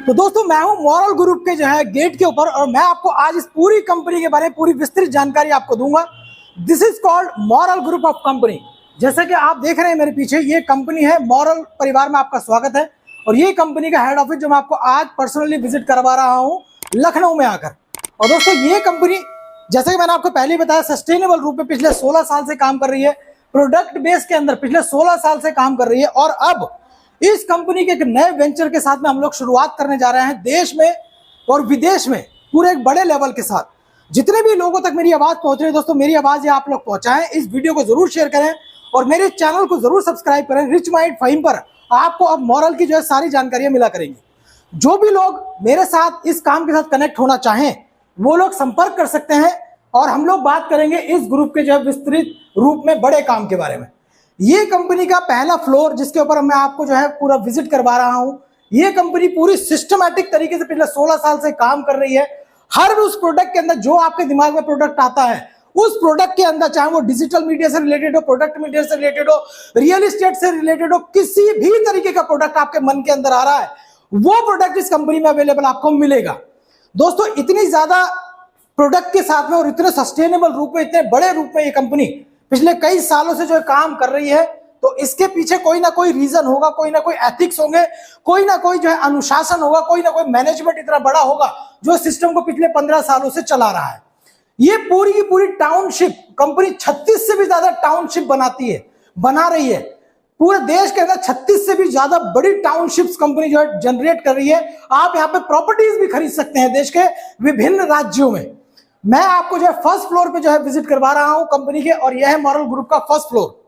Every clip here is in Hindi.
तो दोस्तों मैं हूं मॉरल ग्रुप के जो है गेट के ऊपर और मैं आपको आज इस पूरी कंपनी के बारे में पूरी विस्तृत जानकारी आपको दूंगा। This is called moral group of company. जैसे कि आप देख रहे हैं मेरे पीछे, ये कंपनी है। मॉरल परिवार में आपका स्वागत है और ये कंपनी का हेड ऑफिस जो मैं आपको आज पर्सनली विजिट करवा रहा हूं लखनऊ में आकर। और दोस्तों ये कंपनी, जैसे कि मैंने आपको पहले ही बताया, सस्टेनेबल रूप में पिछले 16 साल से काम कर रही है। प्रोडक्ट बेस के अंदर पिछले 16 साल से काम कर रही है और अब इस कंपनी के एक नए वेंचर के साथ में हम लोग शुरुआत करने जा रहे हैं, देश में और विदेश में पूरे एक बड़े लेवल के साथ। जितने भी लोगों तक मेरी आवाज पहुंच रही है दोस्तों, मेरी आवाज ये आप लोग पहुंचाएं, इस वीडियो को जरूर शेयर करें और मेरे चैनल को जरूर सब्सक्राइब करें। रिच माइंड फहीम पर आपको अब मॉरल की जो है सारी जानकारियां मिला करेंगी। जो भी लोग मेरे साथ इस काम के साथ कनेक्ट होना चाहें वो लोग संपर्क कर सकते हैं और हम लोग बात करेंगे इस ग्रुप के जो है विस्तृत रूप में बड़े काम के बारे में। ये कंपनी का पहला फ्लोर जिसके ऊपर मैं आपको जो है पूरा विजिट करवा रहा हूं। ये कंपनी पूरी सिस्टमैटिक तरीके से पिछले 16 साल से काम कर रही है। हर उस प्रोडक्ट के अंदर जो आपके दिमाग में प्रोडक्ट आता है, उस प्रोडक्ट के अंदर, चाहे वो डिजिटल मीडिया से रिलेटेड हो, प्रोडक्ट मीडिया से रिलेटेड हो, रियल एस्टेट से रिलेटेड हो, किसी भी तरीके का प्रोडक्ट आपके मन के अंदर आ रहा है, वो प्रोडक्ट इस कंपनी में अवेलेबल आपको मिलेगा। दोस्तों इतनी ज्यादा प्रोडक्ट के साथ में और इतने सस्टेनेबल रूप में, इतने बड़े रूप में ये कंपनी पिछले कई सालों से जो काम कर रही है, तो इसके पीछे कोई ना कोई रीजन होगा, कोई ना कोई एथिक्स होंगे, कोई ना कोई जो है अनुशासन होगा, कोई ना कोई मैनेजमेंट इतना बड़ा होगा जो सिस्टम को पिछले 15 सालों से चला रहा है। ये पूरी की पूरी टाउनशिप कंपनी 36 से भी ज्यादा टाउनशिप बना रही है। पूरे देश के अंदर 36 से भी ज्यादा बड़ी टाउनशिप्स कंपनी जो है जनरेट कर रही है। आप यहाँ पे प्रॉपर्टीज भी खरीद सकते हैं देश के विभिन्न राज्यों में। मैं आपको जो है फर्स्ट फ्लोर पे जो है विजिट करवा रहा हूं कंपनी के, और यह है मॉरल ग्रुप का फर्स्ट फ्लोर।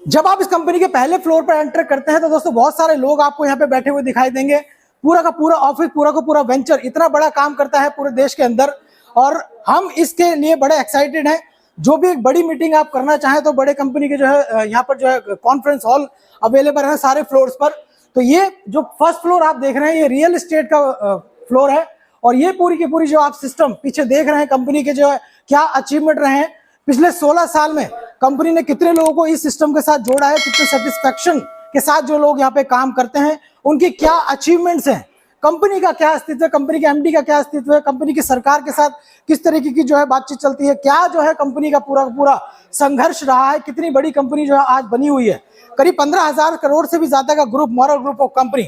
जब आप इस कंपनी के पहले फ्लोर पर एंटर करते हैं तो दोस्तों बहुत सारे लोग आपको यहाँ पे बैठे हुए दिखाई देंगे। पूरा का पूरा ऑफिस, पूरा का पूरा वेंचर इतना बड़ा काम करता है पूरे देश के अंदर और हम इसके लिए बड़े एक्साइटेड हैं। जो भी एक बड़ी मीटिंग आप करना चाहें तो बड़े कंपनी के जो है यहाँ पर जो है कॉन्फ्रेंस हॉल अवेलेबल है सारे फ्लोर्स पर। तो ये जो फर्स्ट फ्लोर आप देख रहे हैं ये रियल एस्टेट का फ्लोर है और ये पूरी की पूरी जो आप सिस्टम पीछे देख रहे हैं, कंपनी के जो है क्या अचीवमेंट रहे हैं पिछले 16 साल में, कंपनी ने कितने लोगों को इस सिस्टम के साथ जोड़ा है, कितने सेटिस्फैक्शन के साथ जो लोग यहाँ पे काम करते हैं उनकी क्या अचीवमेंट्स हैं, कंपनी का क्या अस्तित्व है, कंपनी के एमडी का क्या अस्तित्व है, कंपनी की सरकार के साथ किस तरीके की जो है बातचीत चलती है, क्या जो है कंपनी का पूरा संघर्ष रहा है, कितनी बड़ी कंपनी जो है आज बनी हुई है। करीब 15,000 करोड़ से भी ज्यादा का group, moral group of company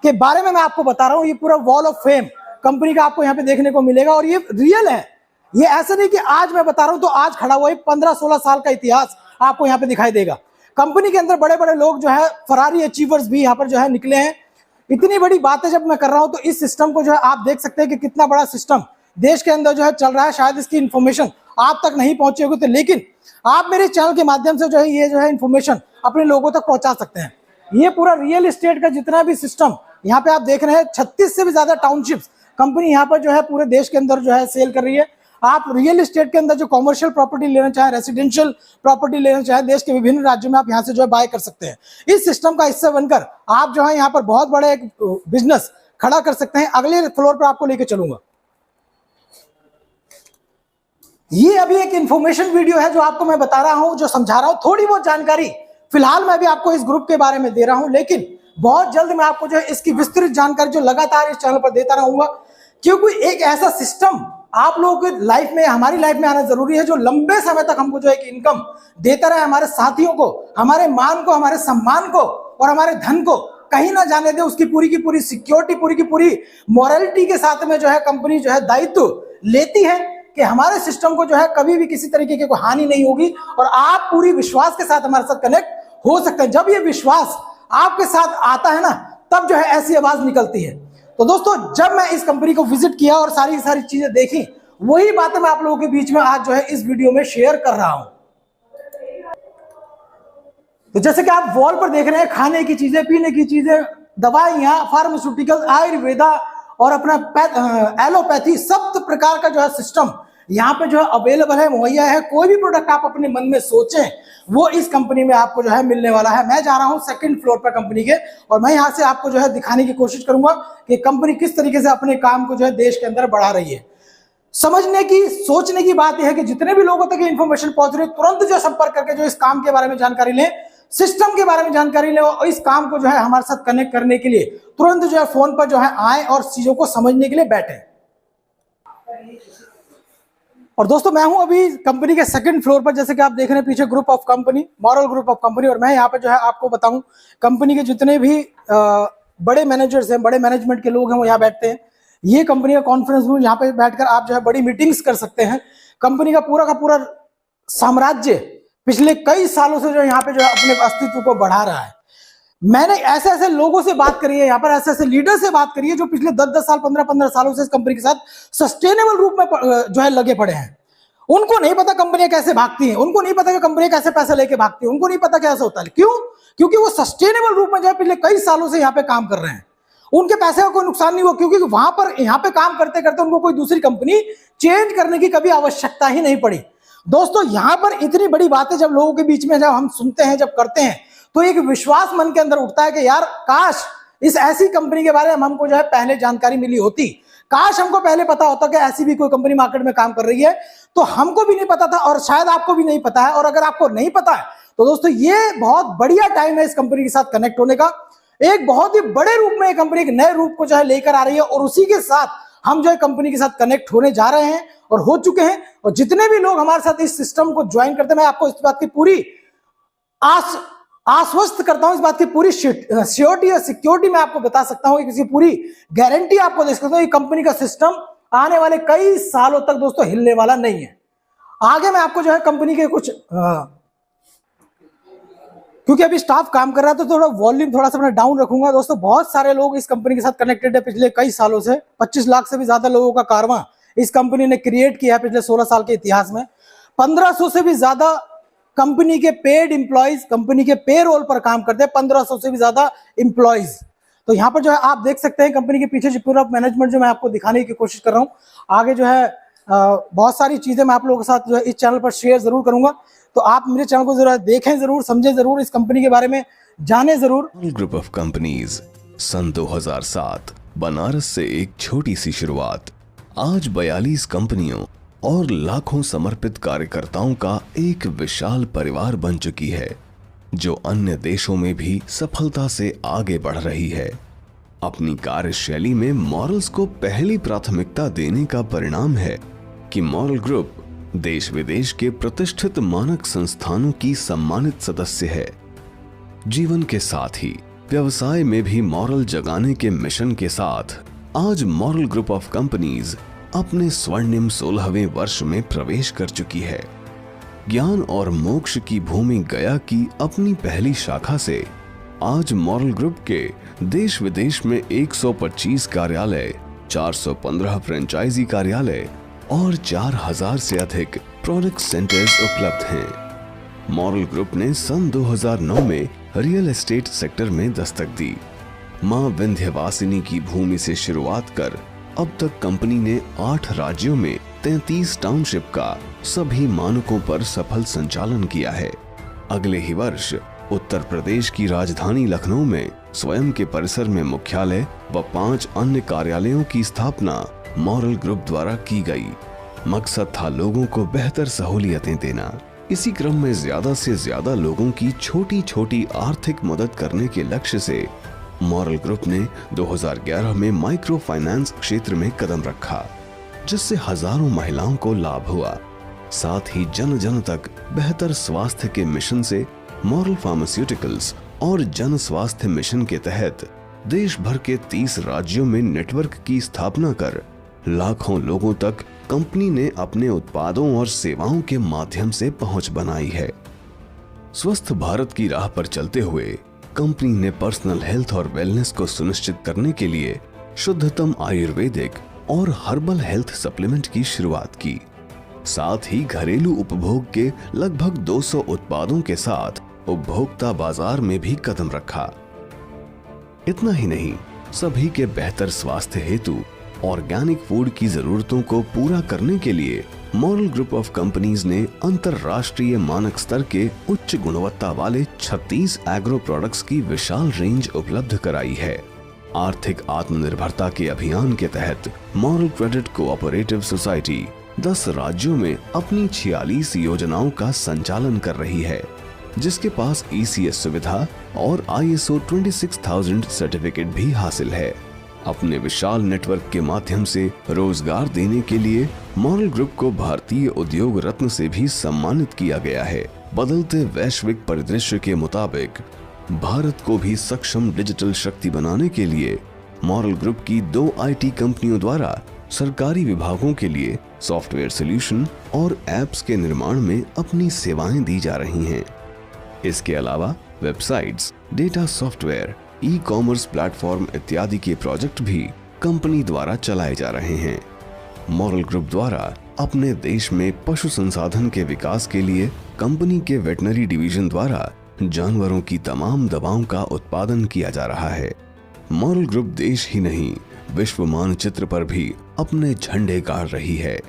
के बारे में मैं आपको बता रहा हूँ। ये पूरा वॉल ऑफ फेम कंपनी का आपको यहाँ पे देखने को मिलेगा और ये रियल है। ये ऐसा नहीं कि आज मैं बता रहा हूं तो आज खड़ा हुआ है, 15-16 साल का इतिहास आपको यहाँ पे दिखाई देगा। कंपनी के अंदर बड़े बड़े लोग जो है, फरारी अचीवर्स भी यहाँ पर जो है निकले हैं। इतनी बड़ी बातें जब मैं कर रहा हूं तो इस सिस्टम को जो है आप देख सकते हैं कि कितना बड़ा सिस्टम देश के अंदर जो है चल रहा है। शायद इसकी इन्फॉर्मेशन आप तक नहीं पहुंची होगी, तो लेकिन आप मेरे चैनल के माध्यम से जो है ये जो है इन्फॉर्मेशन अपने लोगों तक पहुंचा सकते हैं। ये पूरा रियल एस्टेट का जितना भी सिस्टम यहाँ पे आप देख रहे हैं, 36 से भी ज्यादा टाउनशिप्स कंपनी यहाँ पर जो है पूरे देश के अंदर जो है सेल कर रही है। आप रियल एस्टेट के अंदर जो कॉमर्शियल प्रॉपर्टी लेना चाहे, रेसिडेंशियल प्रॉपर्टी लेना चाहे, देश के विभिन्न राज्यों में आप यहाँ से जो है बाय कर सकते हैं। इस सिस्टम का हिस्सा बनकर आप जो है यहाँ पर बहुत बड़ा एक बिजनेस खड़ा कर सकते हैं। अगले फ्लोर पर आपको लेके चलूंगा। ये अभी एक इंफॉर्मेशन वीडियो है जो आपको मैं बता रहा हूं, जो समझा रहा हूं, थोड़ी बहुत जानकारी फिलहाल मैं भी आपको इस ग्रुप के बारे में दे रहा हूं, लेकिन बहुत जल्द मैं आपको जो है इसकी विस्तृत जानकारी जो लगातार इस चैनल पर देता रहूंगा, क्योंकि एक ऐसा सिस्टम आप लोगों की लाइफ में, हमारी लाइफ में आना जरूरी है जो लंबे समय तक हमको जो है इनकम देता रहे, हमारे साथियों को, हमारे मान को, हमारे सम्मान को और हमारे धन को कहीं ना जाने दे। उसकी पूरी की पूरी सिक्योरिटी, पूरी की पूरी मॉरलिटी के साथ में जो है कंपनी जो है दायित्व लेती है कि हमारे सिस्टम को जो है कभी भी किसी तरीके की कोई हानि नहीं होगी और आप पूरी विश्वास के साथ हमारे साथ कनेक्ट हो सकते हैं। जब ये विश्वास आपके साथ आता है ना, तब जो है ऐसी आवाज निकलती है। तो दोस्तों जब मैं इस कंपनी को विजिट किया और सारी चीजें देखी, वही बातें मैं आप लोगों के बीच में आज जो है इस वीडियो में शेयर कर रहा हूं। तो जैसे कि आप वॉल पर देख रहे हैं, खाने की चीजें, पीने की चीजें, दवाइयां, फार्मास्यूटिकल, आयुर्वेदा और अपना एलोपैथी, सब प्रकार का जो है सिस्टम यहाँ पे जो है अवेलेबल है, मुहैया है। कोई भी प्रोडक्ट आप अपने मन में सोचें वो इस कंपनी में आपको जो है मिलने वाला है। मैं जा रहा हूँ सेकंड फ्लोर पर कंपनी के और मैं यहाँ से आपको जो है दिखाने की कोशिश करूंगा कि कंपनी किस तरीके से अपने काम को जो है देश के अंदर बढ़ा रही है। समझने की, सोचने की बात यह है कि जितने भी लोगों तक ये इंफॉर्मेशन पहुंच रही है, तुरंत जो संपर्क करके जो इस काम के बारे में जानकारी लें। सिस्टम के बारे में जानकारी ले और इस काम को जो है हमारे साथ कनेक्ट करने के लिए तुरंत जो है फोन पर जो है आए और चीजों को समझने के लिए बैठे। और दोस्तों मैं हूं अभी कंपनी के सेकंड फ्लोर पर, जैसे कि आप देख रहे हैं पीछे group of company, moral group of company. और मैं यहाँ पे जो है आपको बताऊं कंपनी के जितने भी बड़े मैनेजर्स हैं, बड़े मैनेजमेंट के लोग हैं, वो यहाँ बैठते हैं। ये कंपनी का कॉन्फ्रेंस रूम, यहाँ पे बैठकर आप जो है बड़ी मीटिंग्स कर सकते हैं। कंपनी का पूरा साम्राज्य पिछले कई सालों से जो यहाँ पे जो है अपने अस्तित्व को बढ़ा रहा है। मैंने ऐसे ऐसे लोगों से बात करी है, यहाँ पर ऐसे ऐसे लीडर से बात करी है जो पिछले 10-10 साल 15-15 सालों से इस कंपनी के साथ सस्टेनेबल रूप में जो है लगे पड़े हैं। उनको नहीं पता कंपनियां कैसे भागती हैं, उनको नहीं पता कि कंपनियां कैसे पैसे लेके भागती हैं, उनको नहीं पता कैसे होता है। क्यों? क्योंकि वो सस्टेनेबल रूप में जो है पिछले कई सालों से यहाँ पे काम कर रहे हैं। उनके पैसे का कोई नुकसान नहीं हुआ, क्योंकि वहां पर यहाँ पे काम करते करते उनको कोई दूसरी कंपनी चेंज करने की कभी आवश्यकता ही नहीं पड़ी। दोस्तों यहाँ पर इतनी बड़ी बातें जब लोगों के बीच में जब हम सुनते हैं, जब करते हैं, तो एक विश्वास मन के अंदर उठता है कि यार काश इस ऐसी कंपनी के बारे में हमको जो है पहले जानकारी मिली होती, काश हमको पहले पता होता कि ऐसी भी कोई कंपनी मार्केट में काम कर रही है। तो हमको भी नहीं पता था और शायद आपको भी नहीं पता है। और अगर आपको नहीं पता है तो दोस्तों ये बहुत बढ़िया टाइम है इस कंपनी के साथ कनेक्ट होने का। एक बहुत ही बड़े रूप में कंपनी एक नए रूप को जो है लेकर आ रही है और उसी के साथ हम जो है कंपनी के साथ कनेक्ट होने जा रहे हैं और हो चुके हैं। और जितने भी लोग हमारे साथ इस सिस्टम को ज्वाइन करते हैं, मैं आपको इस बात की पूरी आश्वस्त करता हूं, इस बात की पूरी श्योरिटी और सिक्योरिटी मैं आपको बता सकता हूं, किसी पूरी गारंटी आपको दे सकता हूं, ये कंपनी का सिस्टम आने वाले कई सालों तक दोस्तों हिलने वाला नहीं है। आगे मैं आपको जो है कंपनी के कुछ क्योंकि अभी स्टाफ काम कर रहा है तो थोड़ा वॉल्यूम थोड़ा सा मैं डाउन रखूंगा। दोस्तों बहुत सारे लोग इस कंपनी के साथ कनेक्टेड है पिछले कई सालों से। 25 लाख से भी ज्यादा लोगों का कारवां इस कंपनी ने क्रिएट किया है पिछले 16 साल के इतिहास में। 1500 से भी ज्यादा कंपनी के पेड एम्प्लॉइज कंपनी के पे रोल पर काम करते हैं, 1500 से भी ज्यादा एम्प्लॉइज। तो यहाँ पर जो है आप देख सकते हैं कंपनी के पीछे जो पूरा मैनेजमेंट जो मैं आपको दिखाने की कोशिश कर रहा हूँ। आगे जो है बहुत सारी चीजें मैं आप लोगों के साथ जो है इस चैनल पर शेयर जरूर करूंगा। तो आप मेरे चैनल को जरूर देखें, जरूर समझें, जरूर इस कंपनी के बारे में जाने जरूर। ग्रुप ऑफ कंपनीज सन 2007, बनारस से एक छोटी सी शुरुआत, आज 42 कंपनियों और लाखों समर्पित कार्यकर्ताओं का एक विशाल परिवार बन चुकी है, जो अन्य देशों में भी सफलता से आगे बढ़ रही है। अपनी कार्यशैली में मॉरल्स को पहली प्राथमिकता देने का परिणाम है कि मॉरल ग्रुप देश विदेश के प्रतिष्ठित मानक संस्थानों की सम्मानित सदस्य है। जीवन के साथ ही व्यवसाय में भी मॉरल जगाने के मिशन के साथ आज मॉरल ग्रुप ऑफ कंपनीज अपने स्वर्णिम 16वें वर्ष में प्रवेश कर चुकी है। ज्ञान और मोक्ष की भूमि गया की अपनी पहली शाखा से आज मॉरल ग्रुप के देश विदेश में 125 कार्यालय, 415 फ्रेंचाइजी कार्यालय और 4000 से अधिक प्रोडक्ट सेंटर्स उपलब्ध हैं। मॉरल ग्रुप ने सन 2009 में रियल एस्टेट सेक्टर में दस्तक दी। मां विंध्यवासिनी की भूमि से शुरुआत कर अब तक कंपनी ने 8 राज्यों में 33 टाउनशिप का सभी मानकों पर सफल संचालन किया है। अगले ही वर्ष उत्तर प्रदेश की राजधानी लखनऊ में स्वयं के परिसर में मुख्यालय व 5 अन्य कार्यालयों की स्थापना मॉरल ग्रुप द्वारा की गई। मकसद था लोगों को बेहतर सहूलियतें देना। इसी क्रम में ज्यादा से ज्यादा लोगों की छोटी छोटी आर्थिक मदद करने के लक्ष्य से मॉरल ग्रुप ने 2011 में माइक्रो फाइनेंस क्षेत्र में कदम रखा, जिससे हजारों महिलाओं को लाभ हुआ। साथ ही जन जन तक बेहतर स्वास्थ्य के मिशन से मॉरल फार्मास्यूटिकल्स और जन स्वास्थ्य मिशन के तहत देश भर के 30 राज्यों में नेटवर्क की स्थापना कर लाखों लोगों तक कंपनी ने अपने उत्पादों और सेवाओं के माध्यम से पहुंच बनाई है। स्वस्थ भारत की राह पर चलते हुए कंपनी ने पर्सनल हेल्थ और वेलनेस को सुनिश्चित करने के लिए शुद्धतम आयुर्वेदिक और हर्बल हेल्थ सप्लीमेंट की शुरुआत की। साथ ही घरेलू उपभोग के लगभग 200 उत्पादों के साथ उपभोक्ता बाजार में भी कदम रखा। इतना ही नहीं, सभी के बेहतर स्वास्थ्य हेतु ऑर्गेनिक फूड की जरूरतों को पूरा करने के लिए मॉरल ग्रुप ऑफ कंपनीज ने अंतरराष्ट्रीय मानक स्तर के उच्च गुणवत्ता वाले 36 एग्रो प्रोडक्ट्स की विशाल रेंज उपलब्ध कराई है। आर्थिक आत्मनिर्भरता के अभियान के तहत मॉरल क्रेडिट कोऑपरेटिव सोसाइटी 10 राज्यों में अपनी 46 योजनाओं का संचालन कर रही है। जिसके पास ECS सुविधा और ISO 26000 सर्टिफिकेट भी हासिल है। अपने विशाल नेटवर्क के माध्यम से रोजगार देने के लिए मॉरल ग्रुप को भारतीय उद्योग रत्न से भी सम्मानित किया गया है। बदलते वैश्विक परिदृश्य के मुताबिक भारत को भी सक्षम डिजिटल शक्ति बनाने के लिए मॉरल ग्रुप की 2 IT कंपनियों द्वारा सरकारी विभागों के लिए सॉफ्टवेयर सॉल्यूशन और एप्स के निर्माण में अपनी सेवाएं दी जा रही हैं। इसके अलावा websites, data software, e-commerce platform इत्यादि के प्रोजेक्ट भी कंपनी द्वारा चलाए जा रहे हैं। मॉरल ग्रुप द्वारा अपने देश में पशु संसाधन के विकास के लिए कंपनी के वेटनरी डिवीजन द्वारा जानवरों की तमाम दवाओं का उत्पादन किया जा रहा है। मॉरल ग्रुप देश ही नहीं, विश्व मानचित्र पर भी अपने झंडे गाड़ रही है।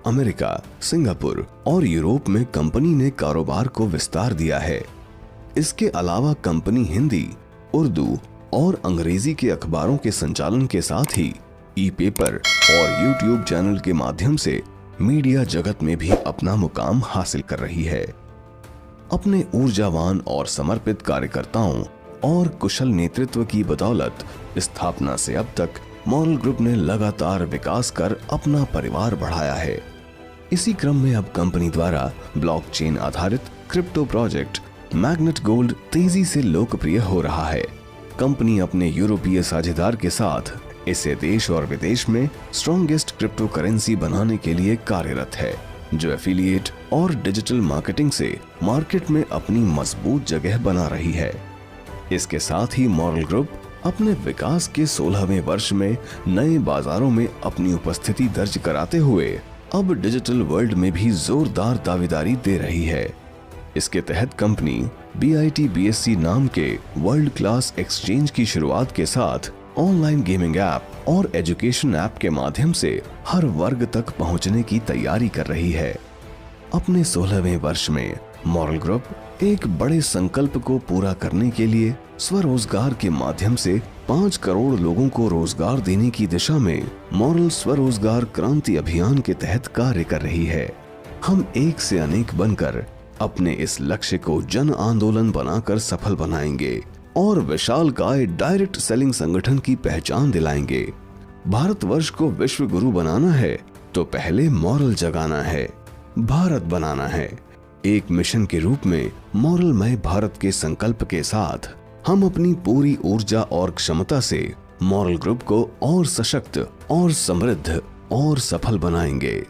अमेरिका, सिंगापुर और यूरोप में कंपनी ने कारोबार को विस्तार दिया है। इसके अलावा कंपनी हिंदी, उर्दू और अंग्रेजी के अखबारों के संचालन के साथ ही ई-पेपर और YouTube चैनल के माध्यम से मीडिया जगत में भी अपना मुकाम हासिल कर रही है। अपने ऊर्जावान और समर्पित कार्यकर्ताओं और कुशल नेतृत्व की बदौलत स्थापना से अब तक मॉरल ग्रुप ने लगातार विकास कर अपना परिवार बढ़ाया है। इसी क्रम में अब कंपनी द्वारा ब्लॉकचेन आधारित क्रिप्टो प्रोजेक्ट मैग्नेट गोल्ड तेजी से लोकप्रिय हो रहा है। कंपनी अपने यूरोपीय साझेदार के साथ इसे देश और विदेश में स्ट्रॉन्गेस्ट क्रिप्टो करेंसी बनाने के लिए कार्यरत है, जो एफिलिएट और डिजिटल मार्केटिंग से मार्केट में अपनी मजबूत जगह बना रही है। इसके साथ ही मॉरल ग्रुप अपने विकास के 16वें वर्ष में नए बाजारों में अपनी उपस्थिति दर्ज कराते हुए अब डिजिटल वर्ल्ड में भी जोरदार दावेदारी दे रही है। इसके तहत कंपनी BIT-BSC नाम के वर्ल्ड क्लास एक्सचेंज की शुरुआत के साथ ऑनलाइन गेमिंग ऐप और एजुकेशन ऐप के माध्यम से हर वर्ग तक पहुंचने की तैयारी कर रही है। अपने 16वें वर्ष में मॉरल ग्रुप एक बड़े संकल्प को पूरा करने के लिए स्वरोजगार के माध्यम से 5 करोड़ लोगों को रोजगार देने की दिशा में मॉरल स्वरोजगार क्रांति अभियान के तहत कार्य कर रही है। हम एक से अनेक बनकर अपने इस लक्ष्य को जन आंदोलन बनाकर सफल बनाएंगे और विशालकाय डायरेक्ट सेलिंग संगठन की पहचान दिलाएंगे। भारतवर्ष को विश्व गुरु बनाना है तो पहले मॉरल जगाना है, भारत बनाना है। एक मिशन के रूप में मॉरलमय भारत के संकल्प के साथ हम अपनी पूरी ऊर्जा और क्षमता से मॉरल ग्रुप को और सशक्त और समृद्ध और सफल बनाएंगे।